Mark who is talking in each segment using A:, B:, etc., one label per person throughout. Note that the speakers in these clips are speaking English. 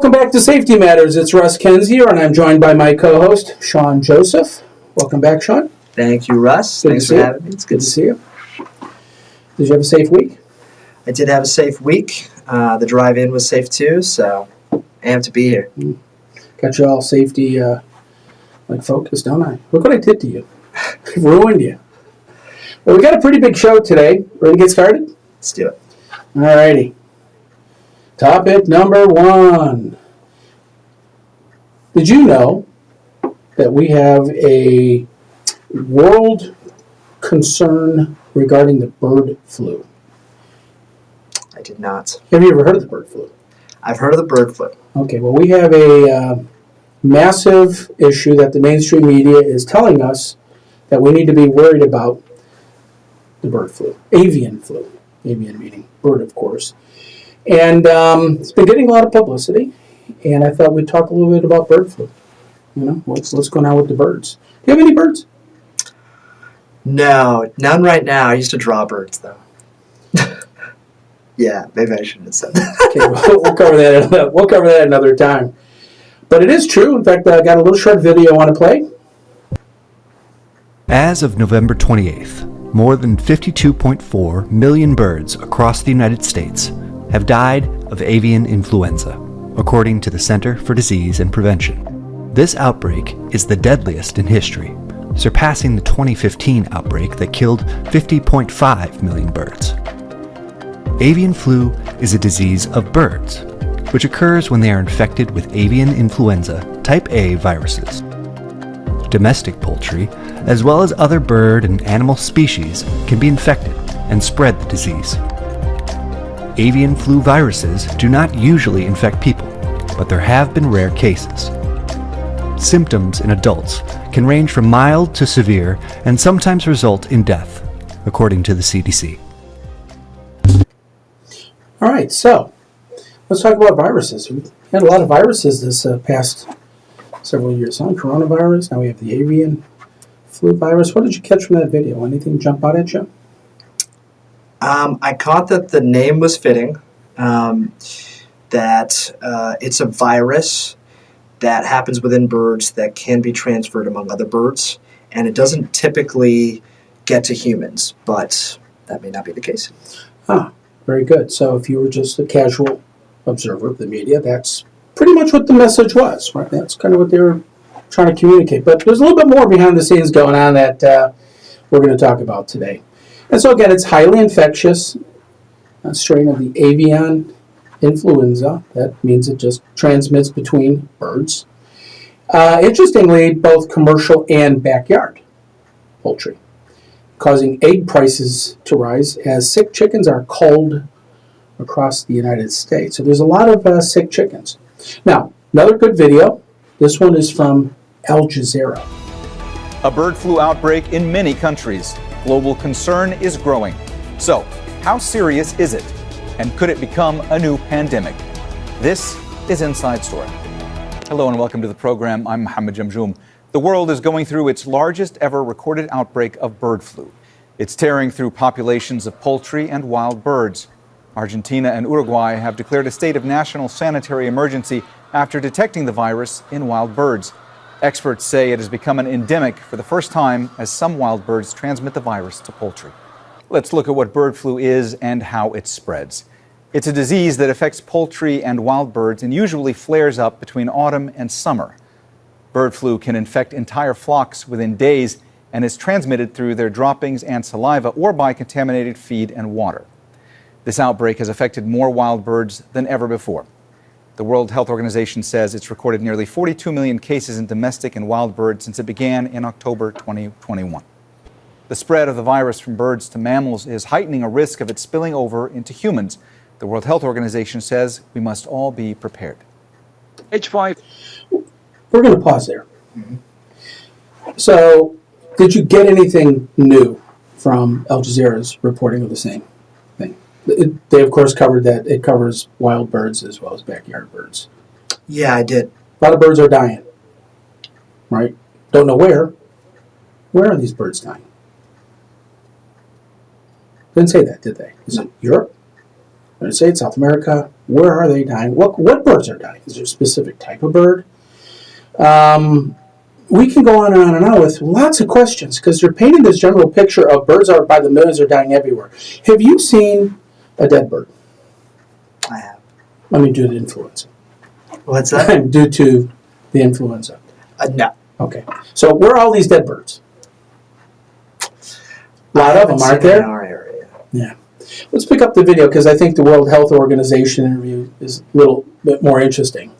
A: Welcome back to Safety Matters. It's Russ Kenzie here, and I'm joined by my co-host, Sean Joseph. Welcome back, Sean.
B: Thank you, Russ. Thanks for having me.
A: It's good to see you. Did you have a safe week?
B: I did have a safe week. The drive-in was safe too, so amped to be here.
A: Got you all safety focused, don't I? Look what I did to you. I ruined you. Well, we got a pretty big show today. Ready to get started?
B: Let's do it.
A: All righty. Topic number 1. Did you know that we have a world concern regarding the bird flu?
B: I did not.
A: Have you ever heard of the bird flu?
B: I've heard of the bird flu.
A: Okay, well, we have a massive issue that the mainstream media is telling us that we need to be worried about the bird flu. Avian flu. Avian meaning bird, of course. And it's been getting a lot of publicity, and I thought we'd talk a little bit about bird flu. You know, what's going on with the birds? Do you have any birds?
B: No, none right now. I used to draw birds, though. Yeah, maybe I shouldn't have said that.
A: Okay, we'll cover that. We'll cover that another time. But it is true. In fact, I got a little short video I want to play.
C: As of November 28th, more than 52.4 million birds across the United States have died of avian influenza, according to the Center for Disease and Prevention. This outbreak is the deadliest in history, surpassing the 2015 outbreak that killed 50.5 million birds. Avian flu is a disease of birds, which occurs when they are infected with avian influenza type A viruses. Domestic poultry, as well as other bird and animal species, can be infected and spread the disease. Avian flu viruses do not usually infect people, but there have been rare cases. Symptoms in adults can range from mild to severe and sometimes result in death, according to the CDC.
A: All right, so let's talk about viruses. We've had a lot of viruses this past several years. Coronavirus, now we have the avian flu virus. What did you catch from that video? Anything jump out at you?
B: I caught that the name was fitting, that it's a virus that happens within birds that can be transferred among other birds, and it doesn't typically get to humans, but that may not be the case.
A: Very good. So if you were just a casual observer of the media, that's pretty much what the message was, right? That's kind of what they were trying to communicate. But there's a little bit more behind the scenes going on that we're going to talk about today. And so again, it's highly infectious, a strain of the avian influenza. That means it just transmits between birds. Interestingly, both commercial and backyard poultry, causing egg prices to rise as sick chickens are culled across the United States. So there's a lot of sick chickens. Now, another good video. This one is from Al Jazeera.
D: A bird flu outbreak in many countries. Global concern is growing. So, how serious is it? And could it become a new pandemic? This is Inside Story. Hello and welcome to the program. I'm Mohammed Jamjoom. The world is going through its largest ever recorded outbreak of bird flu. It's tearing through populations of poultry and wild birds. Argentina and Uruguay have declared a state of national sanitary emergency after detecting the virus in wild birds. Experts say it has become an endemic for the first time as some wild birds transmit the virus to poultry. Let's look at what bird flu is and how it spreads. It's a disease that affects poultry and wild birds and usually flares up between autumn and summer. Bird flu can infect entire flocks within days and is transmitted through their droppings and saliva or by contaminated feed and water. This outbreak has affected more wild birds than ever before. The World Health Organization says it's recorded nearly 42 million cases in domestic and wild birds since it began in October 2021. The spread of the virus from birds to mammals is heightening a risk of it spilling over into humans. The World Health Organization says we must all be prepared.
A: H5. We're going to pause there. So, did you get anything new from Al Jazeera's reporting of the same thing? They, of course, covered that it covers wild birds as well as backyard birds.
B: Yeah, I did.
A: A lot of birds are dying, right? Don't know where. Where are these birds dying? Didn't say that, did they? Is it Europe? Did it say it's South America? Where are they dying? What birds are dying? Is there a specific type of bird? We can go on and on and on with lots of questions because they're painting this general picture of birds are by the millions are dying everywhere. Have you seen a dead bird?
B: I have.
A: I mean, due to influenza.
B: What's that?
A: Due to the influenza.
B: No.
A: Okay. So where are all these dead birds? A lot
B: I
A: of them,
B: haven't
A: aren't
B: seen it
A: there?
B: in our area.
A: Yeah. Let's pick up the video because I think the World Health Organization interview is a little bit more interesting.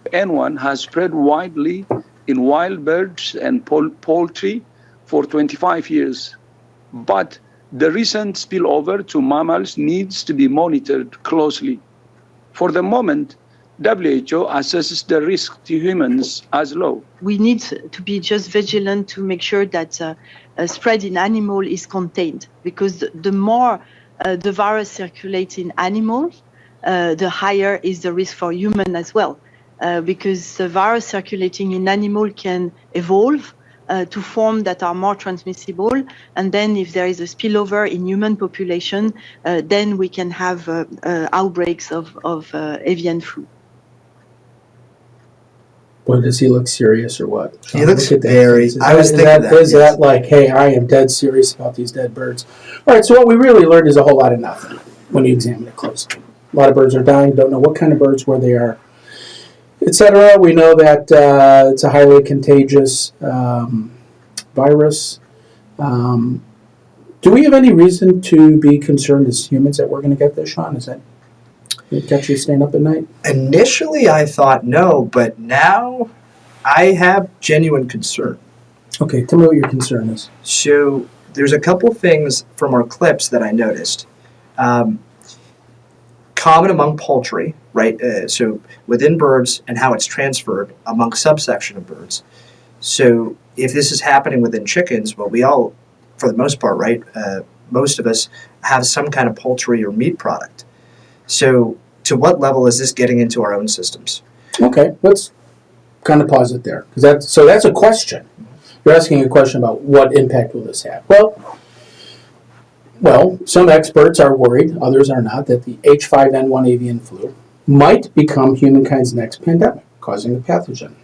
E: N1 has spread widely in wild birds and poultry for 25 years. But the recent spillover to mammals needs to be monitored closely. For the moment, WHO assesses the risk to humans as low.
F: We need to be just vigilant to make sure that spread in animal is contained, because the more the virus circulates in animals, the higher is the risk for human as well. Because the virus circulating in animal can evolve to forms that are more transmissible, and then if there is a spillover in human population, then we can have outbreaks of avian flu.
A: Boy, does he look serious or what?
B: He looks
A: Look at that
B: very.
A: face.
B: I was thinking that.
A: Is
B: yes.
A: that like, hey, I am dead serious about these dead birds? All right, so what we really learned is a whole lot of nothing when you examine it closely. A lot of birds are dying, don't know what kind of birds, where they are, etc. We know that it's a highly contagious virus. Do we have any reason to be concerned as humans that we're going to get this, Sean? Is that it catch you staying up at night?
B: Initially, I thought no, but now I have genuine concern.
A: Okay, tell me what your concern is.
B: So there's a couple things from our clips that I noticed. Common among poultry, right? So within birds and how it's transferred among subsection of birds. So if this is happening within chickens, well, we all, for the most part, right, most of us have some kind of poultry or meat product. So to what level is this getting into our own systems?
A: Okay, let's kind of pause it there. That's a question. You're asking a question about what impact will this have. Well, some experts are worried, others are not, that the H5N1 avian flu might become humankind's next pandemic, causing a pathogen.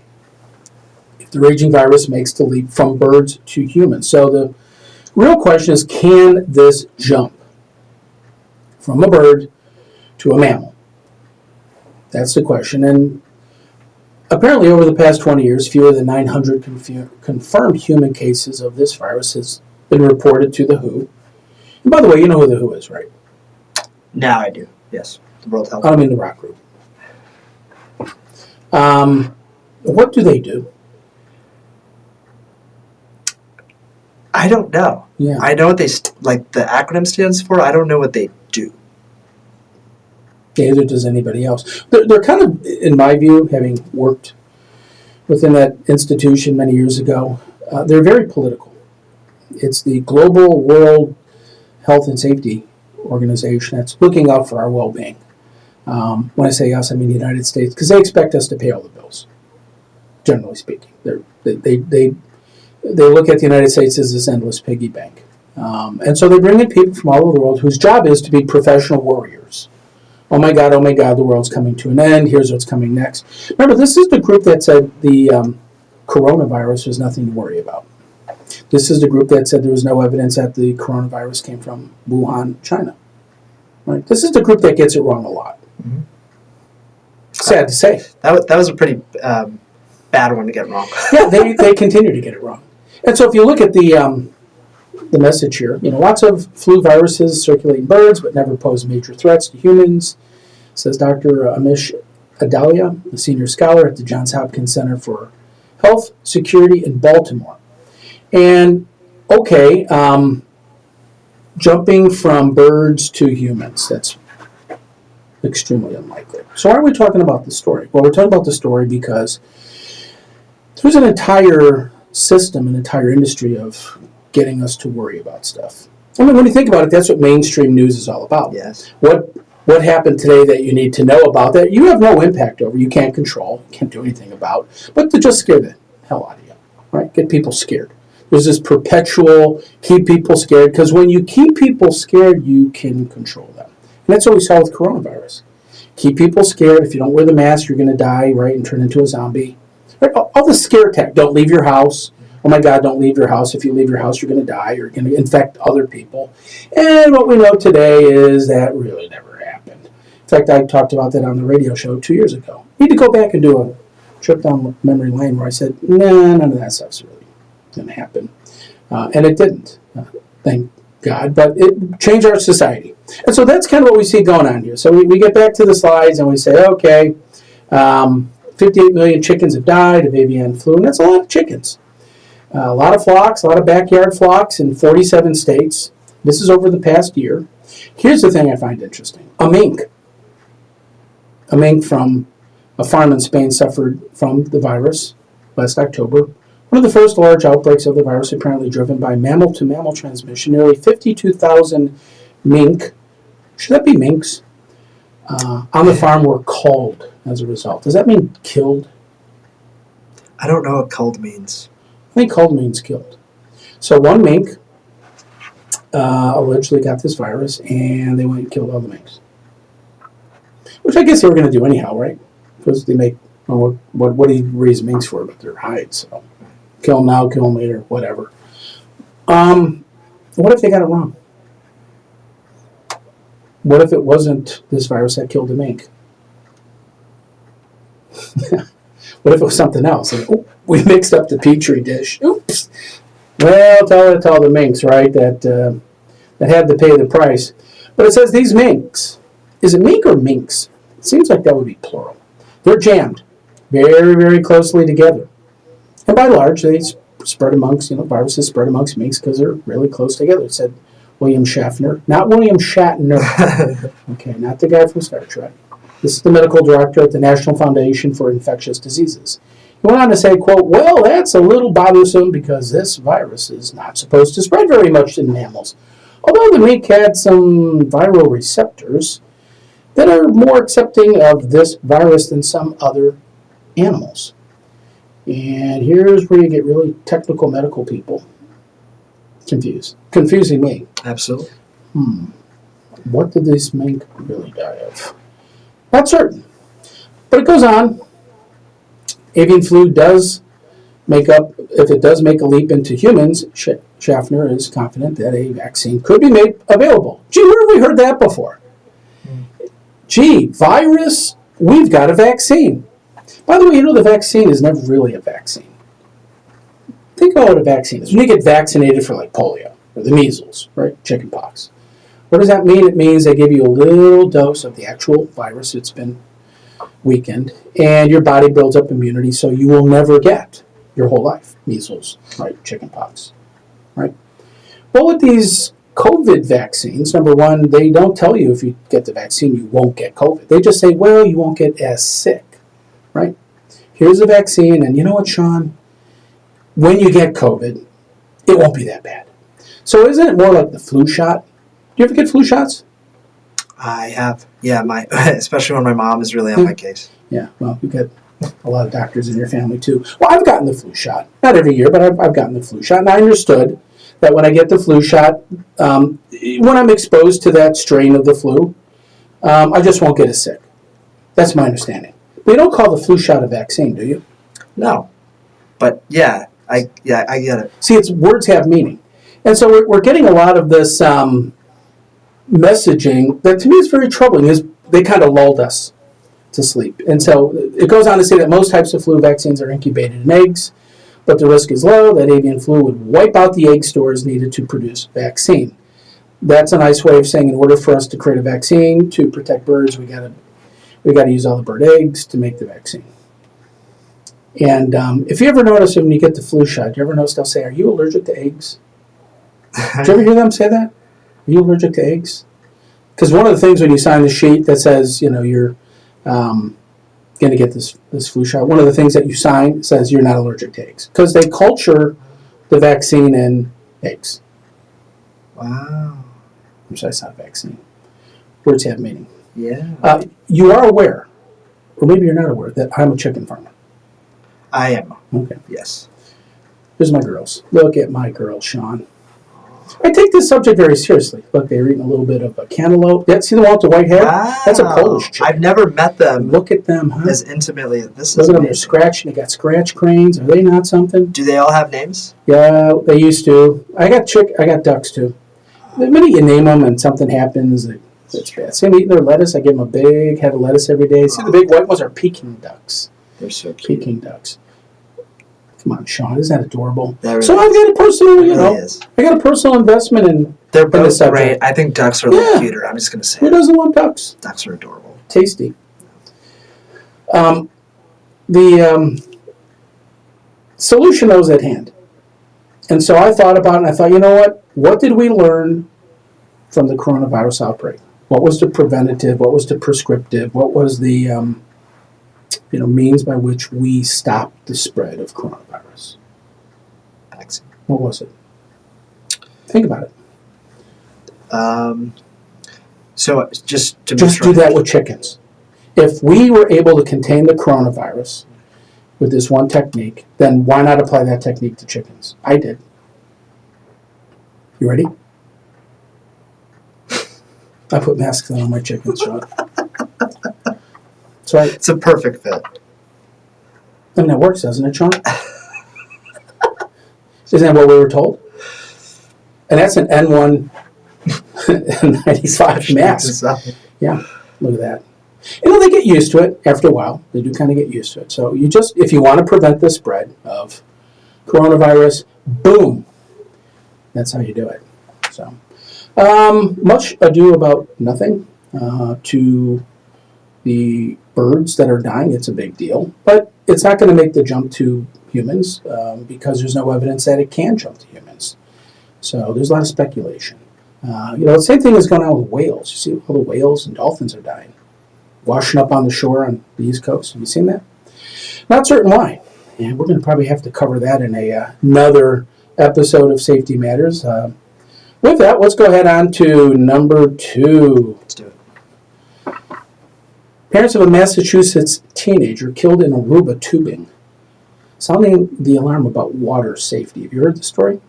A: If the raging virus makes the leap from birds to humans. So the real question is, can this jump from a bird to a mammal? That's the question. And apparently over the past 20 years, fewer than 900 confirmed human cases of this virus has been reported to the WHO. And by the way, you know who the WHO is, right?
B: Now I do, yes. The World Health
A: I don't mean the rock group. What do they do?
B: I don't know.
A: Yeah.
B: I know what they, like the acronym stands for. I don't know what they do.
A: Neither does anybody else. They're kind of, in my view, having worked within that institution many years ago, they're very political. It's the Global World Health and Safety Organization that's looking out for our well-being. When I say us, I mean the United States, because they expect us to pay all the bills, generally speaking. They look at the United States as this endless piggy bank. And so they bring in people from all over the world whose job is to be professional warriors. Oh my God, the world's coming to an end. Here's what's coming next. Remember, this is the group that said the coronavirus was nothing to worry about. This is the group that said there was no evidence that the coronavirus came from Wuhan, China. Right? This is the group that gets it wrong a lot. Mm-hmm. Sad to say.
B: That was a pretty bad one to get wrong.
A: Yeah, they continue to get it wrong. And so if you look at the message here, lots of flu viruses circulate in birds but never pose major threats to humans, says Dr. Amish Adalia, a senior scholar at the Johns Hopkins Center for Health Security in Baltimore. And, okay, jumping from birds to humans, that's extremely unlikely. So why are we talking about the story? Well, we're talking about the story because there's an entire system, an entire industry of getting us to worry about stuff. I mean, when you think about it, that's what mainstream news is all about.
B: Yes.
A: What happened today that you need to know about that you have no impact over, you can't control, can't do anything about, but to just scare the hell out of you, right? Get people scared. There's this perpetual keep people scared, because when you keep people scared, you can control them. And that's what we saw with coronavirus. keep people scared. If you don't wear the mask, you're going to die, right, and turn into a zombie. Right? All the scare tech. Don't leave your house. Oh my God, don't leave your house. If you leave your house, you're going to die. You're going to infect other people. And what we know today is that really never happened. In fact, I talked about that on the radio show 2 years ago. Need to go back and do a trip down memory lane where I said, nah, none of that stuff's really going to happen. And it didn't, thank God. But it changed our society. And so that's kind of what we see going on here. So we get back to the slides and we say, okay, 58 million chickens have died of avian flu, and that's a lot of chickens. A lot of flocks, a lot of backyard flocks in 47 states. This is over the past year. Here's the thing I find interesting. A mink from a farm in Spain suffered from the virus last October. One of the first large outbreaks of the virus, apparently driven by mammal-to-mammal transmission. Nearly 52,000 mink, should that be minks, on the farm were culled as a result. Does that mean killed?
B: I don't know what culled means.
A: I think culled means killed. So one mink allegedly got this virus, and they went and killed all the minks. Which I guess they were going to do anyhow, right? Because they make, well, what do you raise minks for but their hides? So kill them now, kill them later, whatever. What if they got it wrong? What if it wasn't this virus that killed the mink? What if it was something else? Like, we mixed up the petri dish. Oops. Well, tell the minks, right, that had to pay the price. But it says these minks. Is it mink or minks? It seems like that would be plural. They're jammed very, very closely together. And by and large, they spread amongst, viruses spread amongst minks because they're really close together. It said William Schaffner, not William Shatner. Okay, not the guy from Star Trek. This is the medical director at the National Foundation for Infectious Diseases. He went on to say, quote, well, that's a little bothersome because this virus is not supposed to spread very much in mammals. Although the mink had some viral receptors that are more accepting of this virus than some other animals. And here's where you get really technical medical people confused. Confusing me.
B: Absolutely.
A: What did this mink really die of? Not certain. But it goes on. Avian flu does make up, if it does make a leap into humans, Schaffner is confident that a vaccine could be made available. Gee, where have we heard that before? Gee, virus, we've got a vaccine. By the way, the vaccine is never really a vaccine. Think about what a vaccine is. When you get vaccinated for like polio or the measles, right? Chicken pox. What does that mean? It means they give you a little dose of the actual virus that's been weakened, and your body builds up immunity so you will never get your whole life measles, right? Chicken pox, right? Well, with these COVID vaccines, number one, they don't tell you if you get the vaccine you won't get COVID. They just say, well, you won't get as sick, right? Here's a vaccine, and you know what, Sean? When you get COVID, it won't be that bad. So isn't it more like the flu shot? Do you ever get flu shots?
B: I have. Yeah, especially when my mom is really on my case.
A: Yeah, well, you've got a lot of doctors in your family too. Well, I've gotten the flu shot. Not every year, but I've gotten the flu shot. And I understood that when I get the flu shot, when I'm exposed to that strain of the flu, I just won't get as sick. That's my understanding. But you don't call the flu shot a vaccine, do you?
B: No. But yeah, I get it.
A: See, words have meaning. And so we're getting a lot of this messaging that to me is very troubling. They kind of lulled us to sleep. And so it goes on to say that most types of flu vaccines are incubated in eggs, but the risk is low that avian flu would wipe out the egg stores needed to produce vaccine. That's a nice way of saying in order for us to create a vaccine to protect birds, we got to use all the bird eggs to make the vaccine. And if you ever notice when you get the flu shot, do you ever notice they'll say, are you allergic to eggs? Did you ever hear them say that? Are you allergic to eggs? Because one of the things when you sign the sheet that says, you're going to get this flu shot, one of the things that you sign says you're not allergic to eggs. Because they culture the vaccine in eggs.
B: Wow.
A: I'm sorry, it's not a vaccine. Words have meaning.
B: Yeah.
A: You are aware, or maybe you're not aware, that I'm a chicken farmer.
B: I am.
A: Okay.
B: Yes.
A: Here's my girls. Look at my girls, Sean. I take this subject very seriously. Look, they're eating a little bit of a cantaloupe. Yeah, see the one with the white hair?
B: Wow.
A: That's a Polish chicken.
B: I've never met them
A: Look at them, huh?
B: as intimately. This
A: Look
B: is
A: at them, they're
B: amazing.
A: scratching. They got scratch cranes. Are they not something?
B: Do they all have names?
A: Yeah, they used to. I got ducks too. The minute you name them and something happens, it's bad. Same eating their lettuce. I give them a big head of lettuce every day. See, the big white ones are Peking ducks.
B: They're so cute.
A: Peking ducks. Come on, Sean, isn't that adorable?
B: That really
A: So I've
B: is.
A: got a personal,
B: It really is.
A: I got a personal investment in.
B: They're
A: in the
B: both
A: subject.
B: great. I think ducks are a little
A: Yeah.
B: cuter. I'm just going to say
A: Who
B: it.
A: doesn't love ducks?
B: Ducks are adorable.
A: Tasty. The solution though is at hand. And so I thought about it and I thought, you know what? What did we learn from the coronavirus outbreak? What was the preventative? What was the prescriptive? What was the means by which we stopped the spread of coronavirus?
B: Excellent.
A: What was it? Think about it.
B: So just to
A: Just do that with chickens. If we were able to contain the coronavirus with this one technique, then why not apply that technique to chickens? I did. You ready? I put masks on all my chickens, Sean. So
B: It's a perfect fit.
A: I mean, it works, doesn't it, Sean? Isn't that what we were told? And that's an N95 mask. Yeah, look at that. They get used to it after a while. They do kind of get used to it. So if you want to prevent the spread of coronavirus, boom, that's how you do it. So, much ado about nothing. To the birds that are dying, it's a big deal. But it's not going to make the jump to humans because there's no evidence that it can jump to humans. So there's a lot of speculation. The same thing is going on with whales. You see all the whales and dolphins are dying, washing up on the shore on the East Coast. Have you seen that? Not certain why. And we're going to probably have to cover that in another episode of Safety Matters. With that, let's go ahead on to number 2.
B: Let's do it.
A: Parents of a Massachusetts teenager killed in Aruba tubing, sounding the alarm about water safety. Have you heard the story?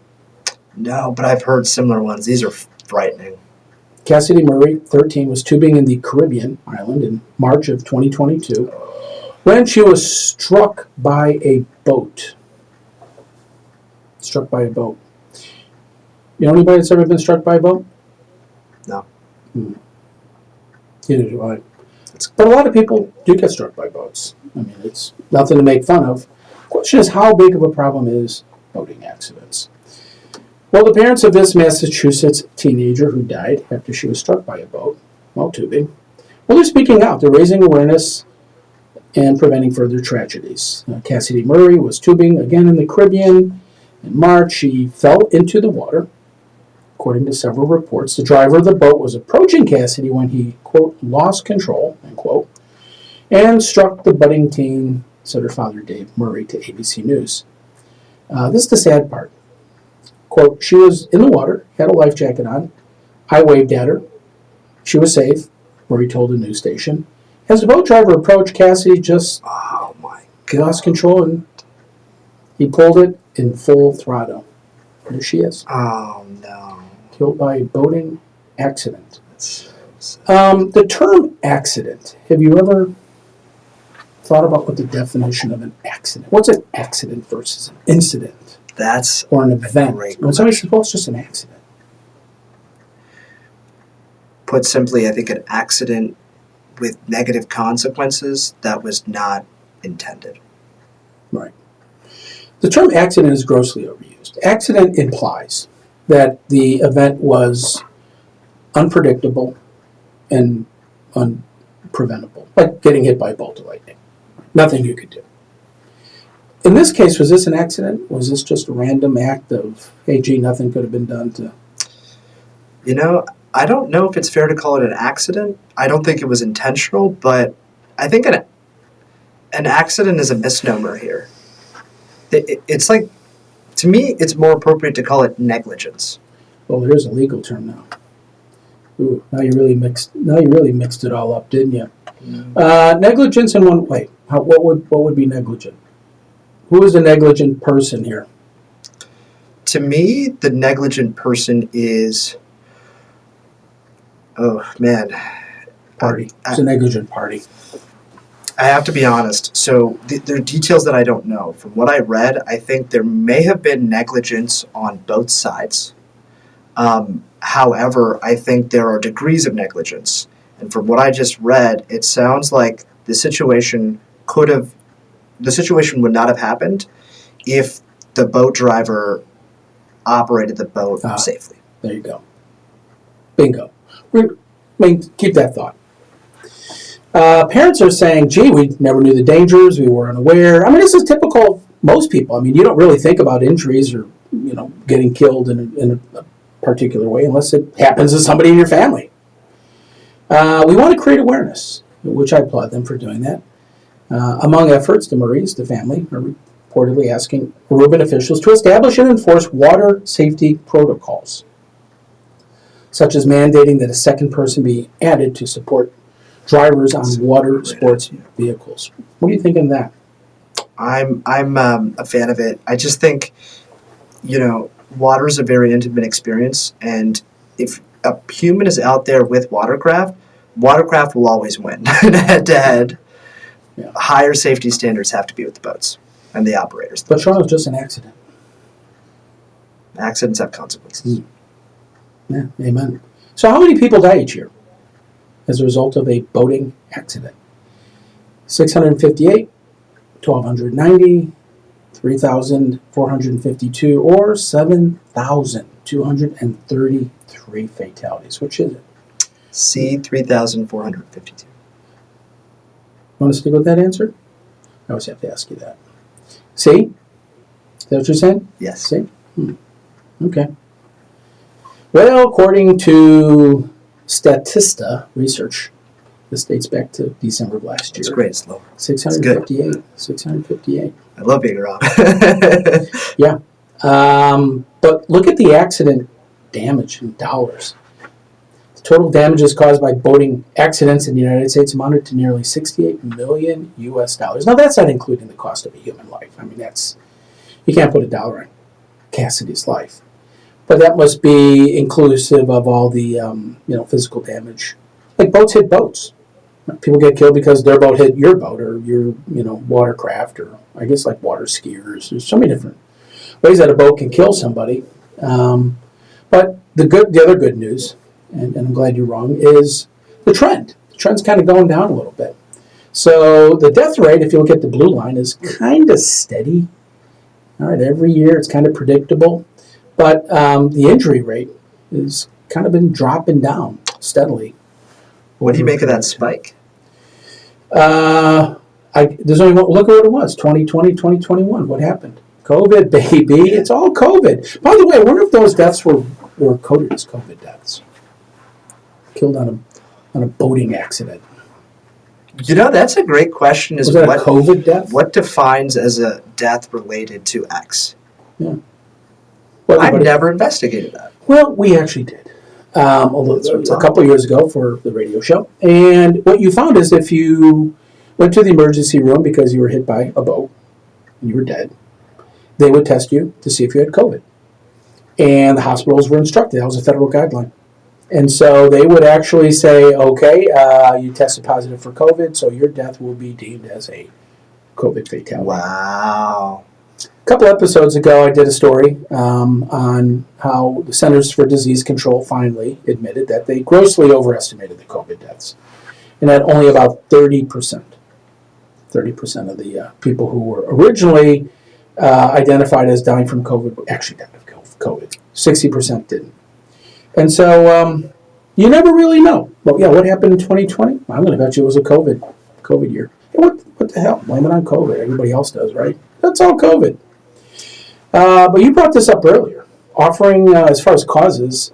B: No, but I've heard similar ones. These are frightening.
A: Cassidy Murray, 13, was tubing in the Caribbean island in March of 2022 when she was struck by a boat. Struck by a boat. You know anybody that's ever been struck by a boat?
B: No.
A: Neither do I. But a lot of people do get struck by boats. I mean, it's nothing to make fun of. The question is, how big of a problem is boating accidents? Well, the parents of this Massachusetts teenager who died after she was struck by a boat while tubing, well, they're speaking out. They're raising awareness and preventing further tragedies. Cassidy Murray was tubing again in the Caribbean. In March, she fell into the water. According to several reports, the driver of the boat was approaching Cassidy when he, quote, lost control, end quote, and struck the budding teen, said her father, Dave Murray, to ABC News. This is the sad part. Quote, she was in the water, had a life jacket on. I waved at her. She was safe, Murray told the news station. As the boat driver approached, Cassidy just lost control and he pulled it in full throttle. There she is.
B: Oh, no.
A: Killed by a boating accident.
B: That's so sad.
A: The term accident, have you ever thought about what the definition of an accident? What's an accident versus an incident
B: That's
A: or an event?
B: great
A: When somebody says, well, it's just an accident.
B: put simply, I think an accident with negative consequences that was not intended.
A: Right. The term accident is grossly overused. Accident implies that the event was unpredictable and unpreventable, like getting hit by a bolt of lightning. Nothing you could do. In this case, was this an accident? Was this just a random act of, hey, gee, nothing could have been done to...
B: I don't know if it's fair to call it an accident. I don't think it was intentional, but I think an accident is a misnomer here. It's like, to me, it's more appropriate to call it negligence.
A: Well, there's a legal term now. Ooh, now you really mixed it all up, didn't you? Negligence in one way. What would be negligent? Who is a negligent person here?
B: To me, the negligent person is, oh man,
A: Party. It's a negligent party.
B: I have to be honest. So there are details that I don't know. From what I read, I think there may have been negligence on both sides. However, I think there are degrees of negligence. And from what I just read, it sounds like the situation would not have happened if the boat driver operated the boat safely.
A: There you go. Bingo. Keep that thought. Parents are saying, gee, we never knew the dangers, we were unaware. I mean, this is typical of most people. I mean, you don't really think about injuries or, getting killed in a particular way unless it happens to somebody in your family. We want to create awareness, which I applaud them for doing that. Among efforts, the Murrays, the family, are reportedly asking Aruban officials to establish and enforce water safety protocols, such as mandating that a second person be added to support drivers on water sports vehicles. What do you think of that?
B: I'm a fan of it. I just think, water is a very intimate experience, and if a human is out there with watercraft will always win head to head.
A: Yeah.
B: Higher safety standards have to be with the boats and the operators.
A: But Sean, it was just an accident.
B: Accidents have consequences.
A: Yeah, amen. So how many people die each year as a result of a boating accident? 658, 1,290, 3,452, or 7,233 fatalities. Which is it?
B: C, 3,452.
A: You want to stick with that answer? I always have to ask you that. See? Is that what you're saying?
B: Yes.
A: See? Okay. Well, according to Statista research, this dates back to December of last year.
B: It's great. It's low.
A: 658. 658.
B: I love being around.
A: Yeah. But look at the accident damage in dollars. The total damages caused by boating accidents in the United States amounted to nearly $68 million US. Now, that's not including the cost of a human life. I mean, you can't put a dollar on Cassidy's life. But that must be inclusive of all the, physical damage. Like boats hit boats. People get killed because their boat hit your boat or your, watercraft or I guess like water skiers. There's so many different ways that a boat can kill somebody. But the other good news, and I'm glad you're wrong, is the trend. The trend's kind of going down a little bit. So the death rate, if you look at the blue line, is kind of steady. All right, every year it's kind of predictable. But the injury rate has kind of been dropping down steadily.
B: What do you make of that spike?
A: There's only one. Look at what it was, 2020, 2021. What happened? COVID, baby. It's all COVID. By the way, I wonder if those deaths were coded as COVID deaths. Killed on a boating accident.
B: That's a great question.
A: Was that a COVID death?
B: What defines as a death related to X?
A: Yeah. Well,
B: I've never investigated that.
A: Well, we actually did. A couple of years ago for the radio show. And what you found is if you went to the emergency room because you were hit by a boat and you were dead, they would test you to see if you had COVID. And the hospitals were instructed. That was a federal guideline. And so they would actually say, okay, you tested positive for COVID, so your death will be deemed as a COVID fatality.
B: Wow.
A: A couple episodes ago, I did a story on how the Centers for Disease Control finally admitted that they grossly overestimated the COVID deaths, and that only about 30% of the people who were originally identified as dying from COVID actually died of COVID. 60% didn't. And so you never really know. Well, yeah, what happened in 2020? I'm going to bet you it was a COVID year. Hey, what the hell? Blame it on COVID. Everybody else does, right? That's all COVID. But you brought this up earlier. Offering, as far as causes,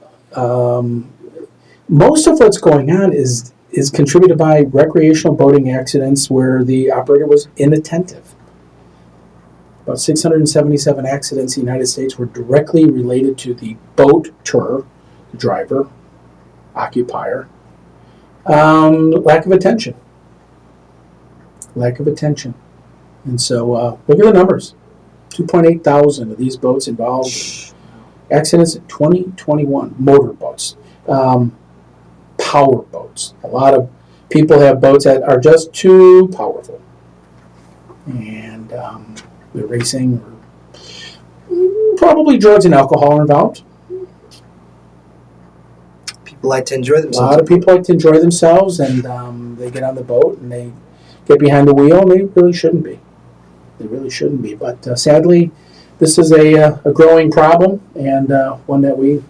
A: most of what's going on is contributed by recreational boating accidents where the operator was inattentive. About 677 accidents in the United States were directly related to the boater, the driver, occupier. Lack of attention. And so look at the numbers. 2.8 thousand of these boats involved Accidents in 2021, motorboats, power boats. A lot of people have boats that are just too powerful. And they're racing, or probably drugs and alcohol are involved.
B: People like to enjoy
A: A
B: themselves.
A: lot of people like to enjoy themselves, and they get on the boat and they get behind the wheel, and they really shouldn't be. They really shouldn't be. But sadly, this is a growing problem, and one that we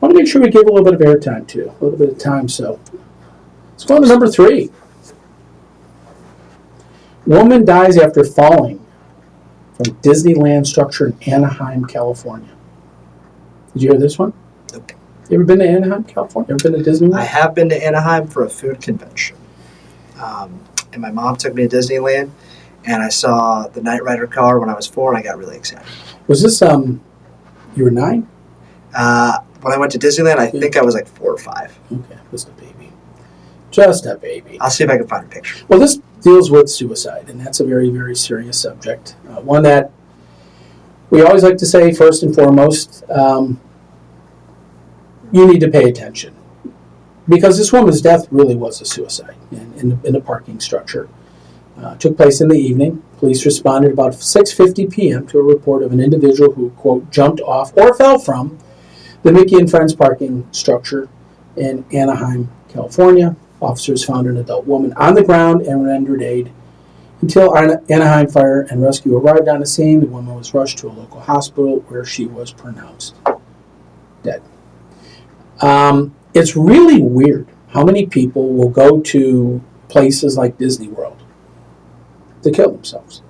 A: want to make sure we give a little bit of airtime to, a little bit of time. So let's go on to number 3. Woman dies after falling from Disneyland structure in Anaheim, California. Did you hear this one?
B: Nope.
A: You ever been to Anaheim, California? Ever been to Disneyland?
B: I have been to Anaheim for a food convention. And my mom took me to Disneyland, and I saw the Knight Rider car when I was 4, and I got really excited.
A: Was this, you were 9?
B: When I went to Disneyland, I think I was like 4 or 5.
A: Okay, just a baby. Just a baby.
B: I'll see if I can find a picture.
A: Well, this deals with suicide, and that's a very, very serious subject. One that we always like to say, first and foremost, you need to pay attention. Because this woman's death really was a suicide in a parking structure. Took place in the evening. Police responded about 6:50 p.m. to a report of an individual who, quote, jumped off or fell from the Mickey and Friends parking structure in Anaheim, California. Officers found an adult woman on the ground and rendered aid. Until Anaheim Fire and Rescue arrived on the scene, the woman was rushed to a local hospital where she was pronounced dead. It's really weird how many people will go to places like Disney World to kill themselves.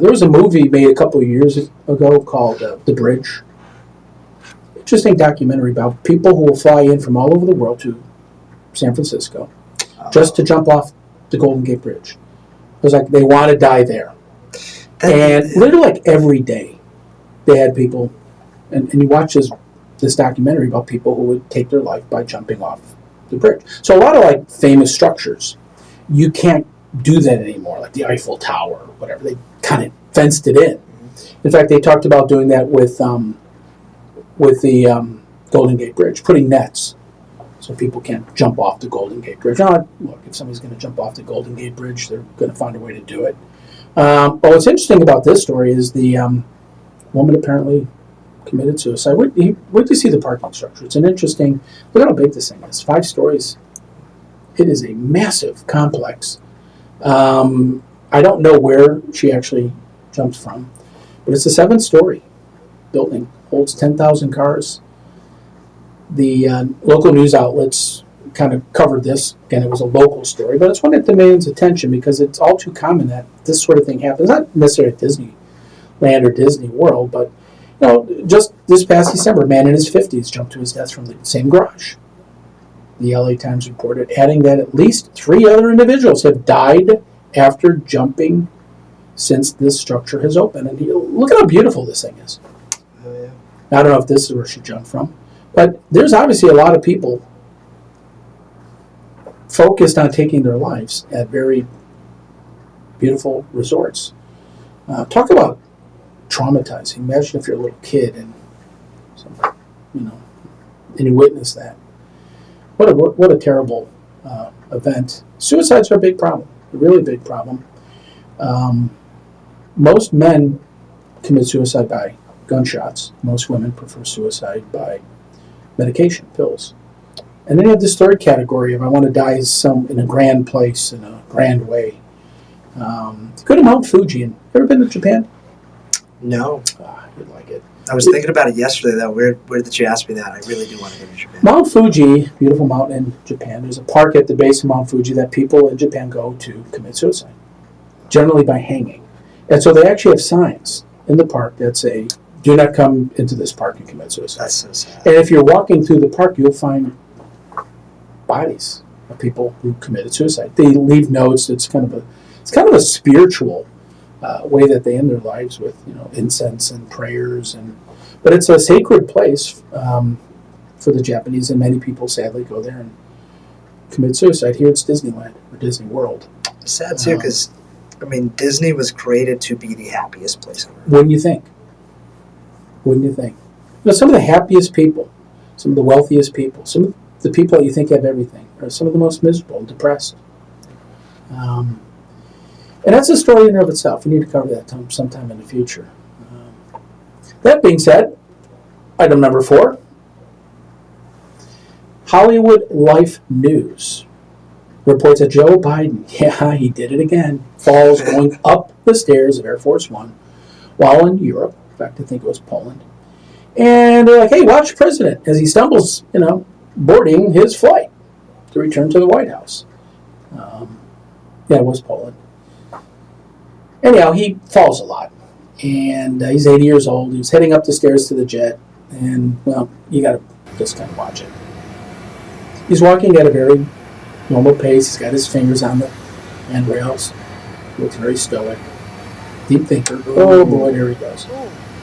A: There was a movie made a couple of years ago called The Bridge. Interesting documentary about people who will fly in from all over the world to San Francisco just to jump off the Golden Gate Bridge. It was like they want to die there. And literally like every day they had people, and you watch this documentary about people who would take their life by jumping off the bridge. So a lot of like famous structures, you can't do that anymore, like the Eiffel Tower or whatever. They kind of fenced it in. In fact, they talked about doing that with the Golden Gate Bridge, putting nets so people can't jump off the Golden Gate Bridge. Now, look, if somebody's going to jump off the Golden Gate Bridge, they're going to find a way to do it. But what's interesting about this story is the woman apparently committed suicide. Where do you see the parking structure? It's an interesting, look how big this thing is, 5 stories. It is a massive complex. I don't know where she actually jumped from, but it's a 7-story building, holds 10,000 cars. The local news outlets kind of covered this. Again, it was a local story, but it's one that demands attention because it's all too common that this sort of thing happens. Not necessarily at Disneyland or Disney World, but just this past December, a man in his 50s jumped to his death from the same garage. The LA Times reported, adding that at least 3 other individuals have died after jumping since this structure has opened. And look at how beautiful this thing is.
B: Oh, yeah.
A: I don't know if this is where she jumped from, but there's obviously a lot of people focused on taking their lives at very beautiful resorts. Talk about traumatizing. Imagine if you're a little kid and you witness that. What a terrible event. Suicides are a big problem, a really big problem. Most men commit suicide by gunshots. Most women prefer suicide by medication, pills. And then you have this third category of I want to die in a grand place, in a grand way. Go to Mount Fuji. And ever been to Japan?
B: No.
A: You'd like it.
B: I was thinking about it yesterday, though. Weird that you asked me that. I really do want to go to Japan.
A: Mount Fuji, beautiful mountain in Japan. There's a park at the base of Mount Fuji that people in Japan go to commit suicide, generally by hanging. And so they actually have signs in the park that say, do not come into this park and commit suicide.
B: That's so sad.
A: And if you're walking through the park, you'll find bodies of people who committed suicide. They leave notes. It's kind of a spiritual way that they end their lives with, incense and prayers, but it's a sacred place for the Japanese, and many people sadly go there and commit suicide. Here it's Disneyland or Disney World.
B: Sad too, because Disney was created to be the happiest place on earth.
A: Wouldn't you think? Some of the happiest people, some of the wealthiest people, some of the people that you think have everything are some of the most miserable and depressed. And that's a story in and of itself. We need to cover that sometime in the future. That being said, item number 4, Hollywood Life News reports that Joe Biden, yeah, he did it again, falls going up the stairs of Air Force One while in Europe. In fact, I think it was Poland. And they're like, hey, watch the president as he stumbles, boarding his flight to return to the White House. Yeah, it was Poland. Anyhow, he falls a lot. And he's 80 years old. He was heading up the stairs to the jet. And, well, you got to just kind of watch it. He's walking at a very normal pace. He's got his fingers on the handrails. Looks very stoic. Deep thinker. Oh, boy, there he goes.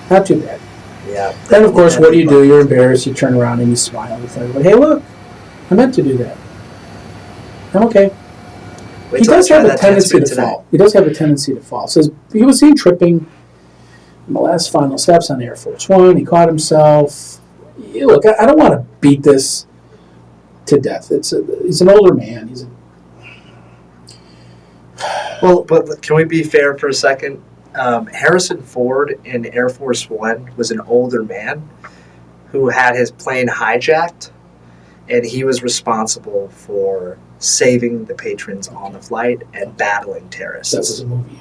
A: Not too bad.
B: Yeah.
A: Then, of course, what do? You're embarrassed. You turn around and you smile with everybody. Hey, look, I meant to do that. I'm okay. He does have a tendency to fall. He does have a tendency to fall. So he was seen tripping in the last final steps on Air Force One. He caught himself. Look, I don't want to beat this to death. He's an older man.
B: Well, but can we be fair for a second? Harrison Ford in Air Force One was an older man who had his plane hijacked, and he was responsible for saving the patrons on the flight and battling terrorists.
A: That was a movie,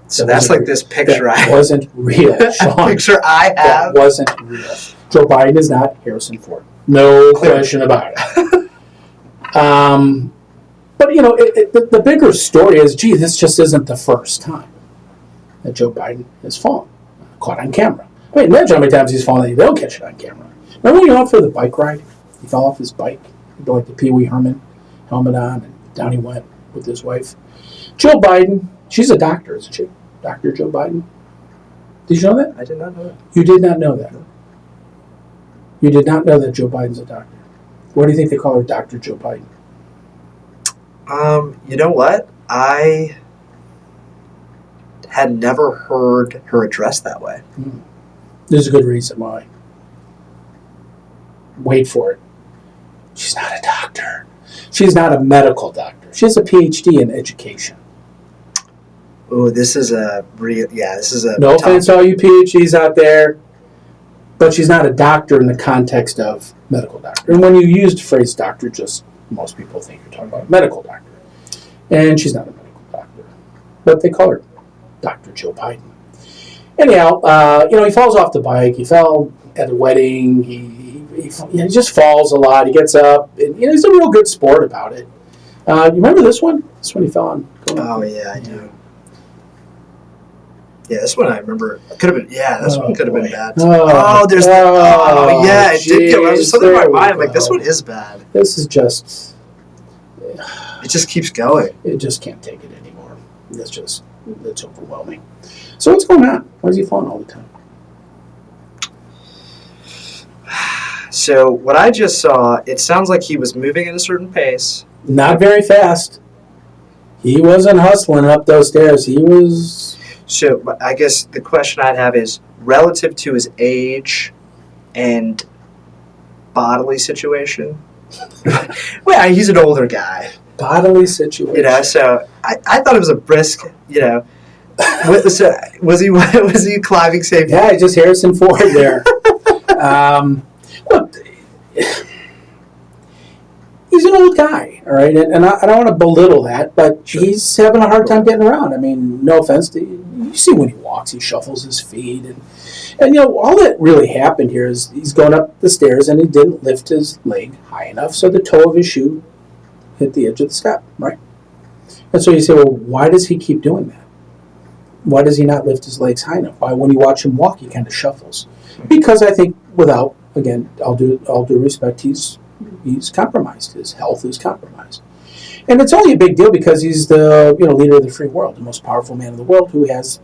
B: So that's like this picture
A: that wasn't real, Sean.
B: picture I have.
A: That wasn't real. Joe Biden is not Harrison Ford. No question about it. But, the bigger story is, gee, this just isn't the first time that Joe Biden has fallen, caught on camera. I mean, imagine how many times he's fallen that they don't catch it on camera. Remember when he went for the bike ride? He fell off his bike, like the Pee Wee Herman helmet on, and down he went with his wife. Joe Biden, she's a doctor, isn't she? Dr. Joe Biden. Did you know that?
B: I did not know that.
A: You did not know that. You did not know that Joe Biden's a doctor. Why do you think they call her Dr. Joe Biden?
B: You know what? I had never heard her addressed that way.
A: There's a good reason why. Wait for it. She's not a doctor. She's not a medical doctor. She has a PhD in education.
B: Oh, this is a real. Yeah, this is a.
A: No offense to all you PhDs out there, but she's not a doctor in the context of medical doctor. And when you use the phrase doctor, just most people think you're talking about a medical doctor. And she's not a medical doctor. But they call her Dr. Joe Biden. Anyhow, he falls off the bike. He fell at a wedding. He just falls a lot. He gets up. And, he's a real good sport about it. You remember this one? This one he fell on.
B: Oh, yeah, I do. Yeah, this one I remember. Could have been. Yeah, this one could have been bad. There's. Yeah, it did get. There's something in my mind. I'm like, this one is bad.
A: This is just.
B: It just keeps going.
A: It just can't take it anymore. It's overwhelming. So what's going on? Why is he falling all the time?
B: So what I just saw, it sounds like he was moving at a certain pace.
A: Not very fast. He wasn't hustling up those stairs. He was.
B: So I guess the question I'd have is relative to his age and bodily situation. Well, he's an older guy.
A: Bodily situation.
B: So I thought it was a brisk, was he climbing safely?
A: Yeah, just Harrison Ford there. Look, he's an old guy, all right? And I don't want to belittle that, but he's having a hard time getting around. I mean, no offense to you see when he walks, he shuffles his feet. And all that really happened here is he's going up the stairs and he didn't lift his leg high enough, so the toe of his shoe hit the edge of the step, right? And so you say, well, why does he keep doing that? Why does he not lift his legs high enough? Why, when you watch him walk, he kind of shuffles? Because I think, without, again, all due respect, he's compromised. His health is compromised. And it's only a big deal because he's the leader of the free world, the most powerful man in the world who has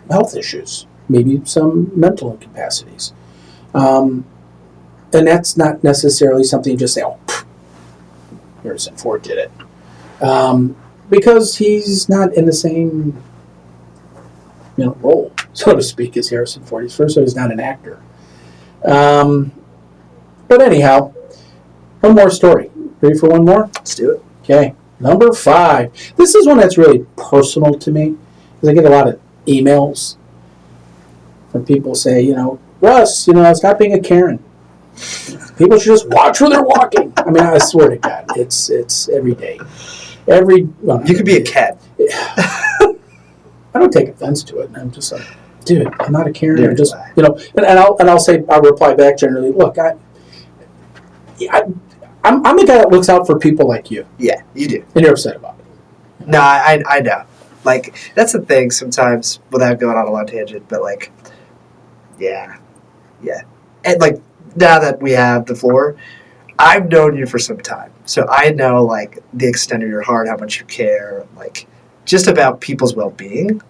A: health issues, maybe some mental incapacities. And that's not necessarily something you just say, oh, Harrison Ford did it. Because he's not in the same role, so to speak, as Harrison Ford. First of all, he's not an actor. But anyhow, one more story. Ready for one more?
B: Let's do it.
A: Okay. Number 5. This is one that's really personal to me because I get a lot of emails from people say, Russ, stop being a Karen. People should just watch where they're walking. I mean, I swear to God, it's every day.
B: You could be a cat.
A: I don't take offense to it. I'm just like, dude, I'm not a Karen.
B: Neither
A: I'm just,
B: do I.
A: I'll reply back generally. Look, I'm the guy that looks out for people like you,
B: Yeah, you do.
A: and you're upset about it.
B: No, I know. Like, that's the thing sometimes, without going on a long tangent, but, like, yeah. And, like, now that we have the floor, I've known you for some time. So I know, like, the extent of your heart, how much you care, like, just about people's well-being.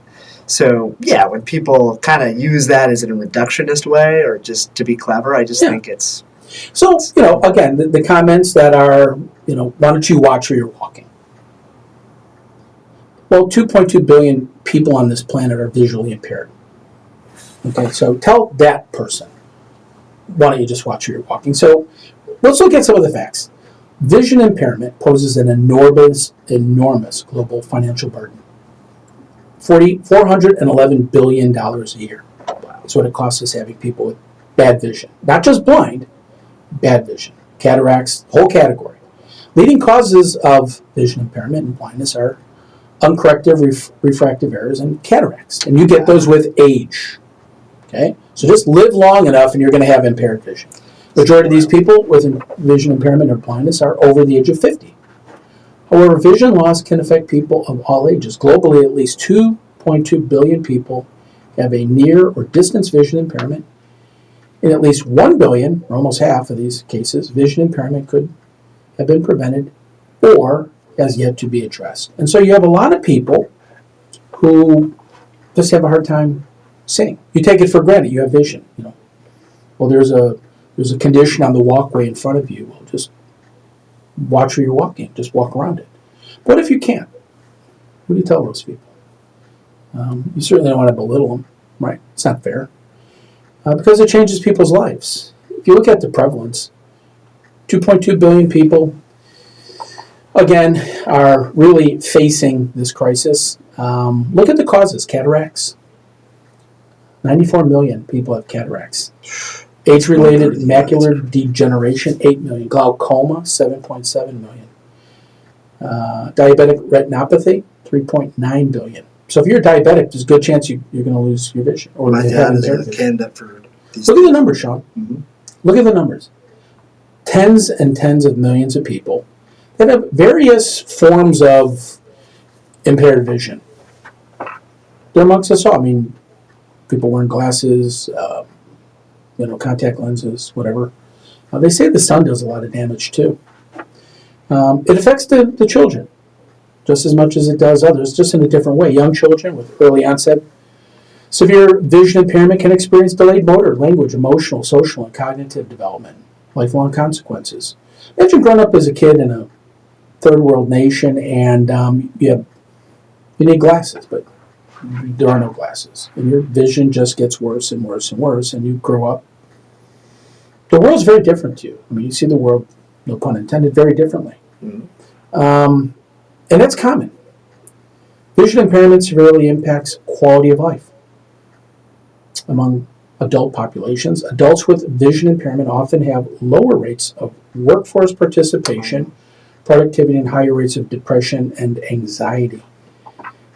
B: So, yeah, when people kind of use that as in a reductionist way or just to be clever, I just think it's...
A: So, again, the comments that are, why don't you watch where you're walking? Well, 2.2 billion people on this planet are visually impaired. Okay, so tell that person, why don't you just watch where you're walking? So let's look at some of the facts. Vision impairment poses an enormous global financial burden. $411 billion a year. That's what it costs us having people with bad vision. Not just blind, bad vision. Cataracts, whole category. Leading causes of vision impairment and blindness are uncorrected refractive errors and cataracts. And you get those with age. Okay? So just live long enough and you're going to have impaired vision. The majority of these people with vision impairment or blindness are over the age of 50. However, vision loss can affect people of all ages. Globally, at least 2.2 billion people have a near or distance vision impairment. In at least 1 billion, or almost half of these cases, vision impairment could have been prevented or has yet to be addressed. And so you have a lot of people who just have a hard time seeing. You take it for granted. You have vision. Well, there's a condition on the walkway in front of you. Well, just watch where you're walking. Just walk around it. What if you can't? What do you tell those people? You certainly don't want to belittle them, right? It's not fair. Because it changes people's lives. If you look at the prevalence, 2.2 billion people, again, are really facing this crisis. Look at the causes. Cataracts. 94 million people have cataracts. Age-related macular degeneration, 8 million. Glaucoma, 7.7 million. Diabetic retinopathy, 3.9 billion. So if you're diabetic, there's a good chance you're going to lose your vision. Or
B: My
A: have
B: dad is
A: impaired
B: a
A: vision.
B: candidate for these.
A: Look at the numbers, Sean.
B: Mm-hmm.
A: Look at the numbers. Tens and tens of millions of people that have various forms of impaired vision. They're amongst us all. I mean, people wearing glasses, contact lenses, whatever. They say the sun does a lot of damage too. It affects the children just as much as it does others, just in a different way. Young children with early onset severe vision impairment can experience delayed motor, language, emotional, social, and cognitive development, lifelong consequences. Imagine growing up as a kid in a third world nation and you need glasses, but there are no glasses. And your vision just gets worse and worse and worse, and you grow up. The world's very different to you. I mean, you see the world, no pun intended, very differently. Mm-hmm. And that's common. Vision impairment severely impacts quality of life. Among adult populations, adults with vision impairment often have lower rates of workforce participation, productivity, and higher rates of depression and anxiety.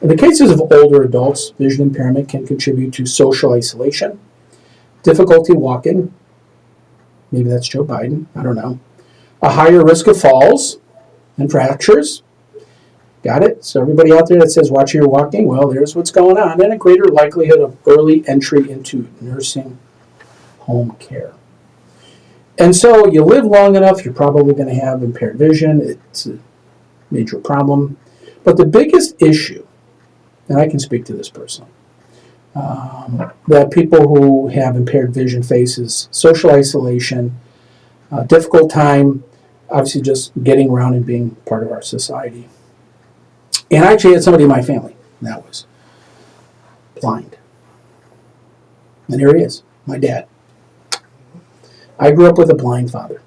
A: In the cases of older adults, vision impairment can contribute to social isolation, difficulty walking, maybe that's Joe Biden, I don't know, a higher risk of falls and fractures. Got it? So everybody out there that says watch your walking, well, there's what's going on, and a greater likelihood of early entry into nursing home care. And so you live long enough, you're probably going to have impaired vision. It's a major problem. But the biggest issue, and I can speak to this personally, that people who have impaired vision face is social isolation, difficult time, obviously just getting around and being part of our society. And I actually had somebody in my family that was blind. And here he is, my dad. I grew up with a blind father.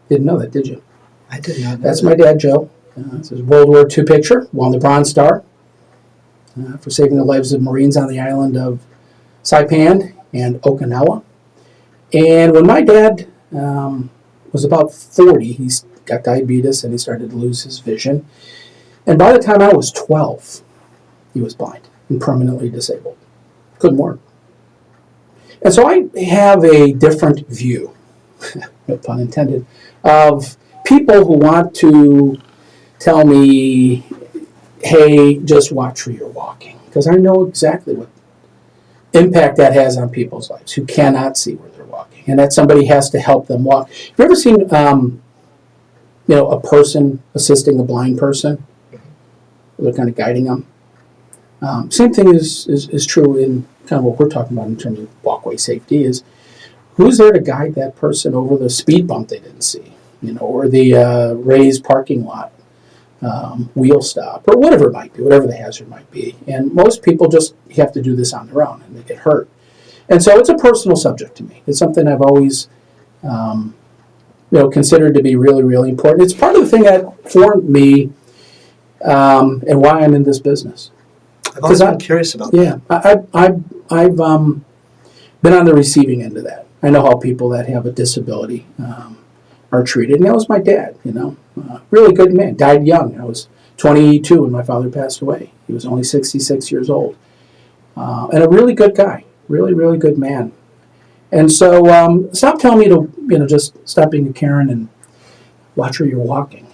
A: Didn't know that, did you?
B: I did not know
A: That's
B: that.
A: my dad, Joe. This is a World War II picture, won the Bronze Star for saving the lives of Marines on the island of Saipan and Okinawa. And when my dad was about 40, he got diabetes and he started to lose his vision. And by the time I was 12, he was blind and permanently disabled. Couldn't work. And so I have a different view, no pun intended, of people who want to tell me, hey, just watch where you're walking. Because I know exactly what impact that has on people's lives who cannot see where they're walking. And that somebody has to help them walk. Have you ever seen a person assisting a blind person? They're kind of guiding them. Same thing is true in kind of what we're talking about in terms of walkway safety is who's there to guide that person over the speed bump they didn't see, or the raised parking lot, wheel stop, or whatever it might be, whatever the hazard might be. And most people just have to do this on their own and they get hurt. And so it's a personal subject to me. It's something I've always considered to be really, really important. It's part of the thing that formed me and why I'm in this business.
B: I've always been curious about that.
A: Yeah, I've been on the receiving end of that. I know how people that have a disability are treated. And that was my dad, really good man. Died young. I was 22 when my father passed away. He was only 66 years old. And a really good guy, really, really good man. And so stop telling me to, just stop being a Karen and watch where you're walking.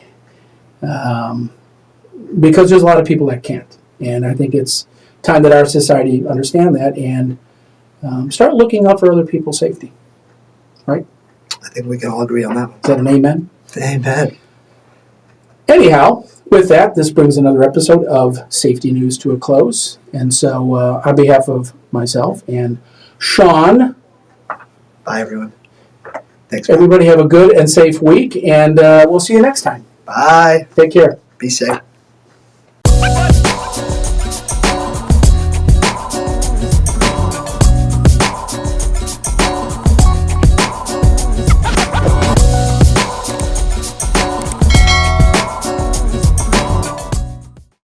A: Because there's a lot of people that can't. And I think it's time that our society understand that and start looking out for other people's safety. Right?
B: I think we can all agree on that one.
A: Is that an amen?
B: Amen.
A: Anyhow, with that, this brings another episode of Safety News to a close. And so on behalf of myself and Sean,
B: Bye, everyone. Thanks, man.
A: everybody have a good and safe week, and we'll see you next time.
B: Bye.
A: Take care.
B: Be safe.